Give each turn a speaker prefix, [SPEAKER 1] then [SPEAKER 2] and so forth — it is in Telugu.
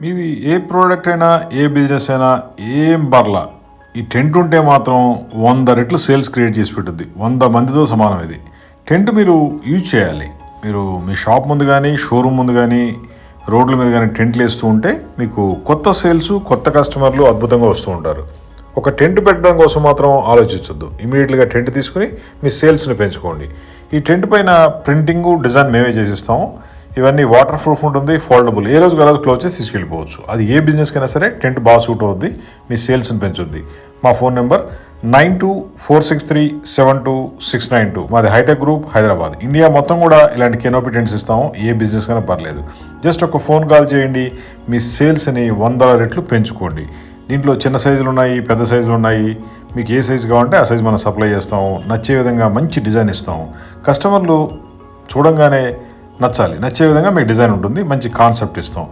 [SPEAKER 1] మీది ఏ ప్రోడక్ట్ అయినా ఏ బిజినెస్ అయినా ఏం బర్లా ఈ టెంట్ ఉంటే మాత్రం 100 రెట్లు సేల్స్ క్రియేట్ చేసి పెట్టుద్ది. 100 మందితో సమానం ఇది. టెంట్ మీరు యూజ్ చేయాలి. మీరు మీ షాప్ ముందు కానీ షోరూమ్ ముందు కానీ రోడ్ల మీద కానీ టెంట్లు వేస్తూ ఉంటే మీకు కొత్త సేల్స్ కొత్త కస్టమర్లు అద్భుతంగా వస్తూ ఉంటారు. ఒక టెంట్ పెట్టడం కోసం మాత్రం ఆలోచించొద్దు. ఇమీడియట్గా టెంట్ తీసుకుని మీ సేల్స్ని పెంచుకోండి. ఈ టెంట్ పైన ప్రింటింగ్ డిజైన్ మేమే చేసిస్తాము. ఇవన్నీ వాటర్ ప్రూఫ్ ఉంటుంది, ఫోల్డబుల్. ఏ రోజుకి ఆ రోజు క్లోజ్ చేసి తీసుకెళ్ళిపోవచ్చు. అది ఏ బిజినెస్కి అయినా సరే టెంట్ బాగా సూట్ అవుద్ది, మీ సేల్స్ని పెంచుద్ది. మా ఫోన్ నెంబర్ 9246372692. మాది హైటెక్ గ్రూప్, హైదరాబాద్. ఇండియా మొత్తం కూడా ఇలాంటి కెనోపీ టెంట్స్ ఇస్తాము. ఏ బిజినెస్ కైనా పర్లేదు. జస్ట్ ఒక ఫోన్ కాల్ చేయండి, మీ సేల్స్ని 100 రెట్లు పెంచుకోండి. దీంట్లో చిన్న సైజులు ఉన్నాయి, పెద్ద సైజులు ఉన్నాయి. మీకు ఏ సైజు కావాలంటే ఆ సైజు మనం సప్లై చేస్తాము. నచ్చే విధంగా మంచి డిజైన్ ఇస్తాము. కస్టమర్లు చూడంగానే నచ్చాలి, నచ్చే విధంగా మీకు డిజైన్ ఉంటుంది. మంచి కాన్సెప్ట్ ఇస్తాం.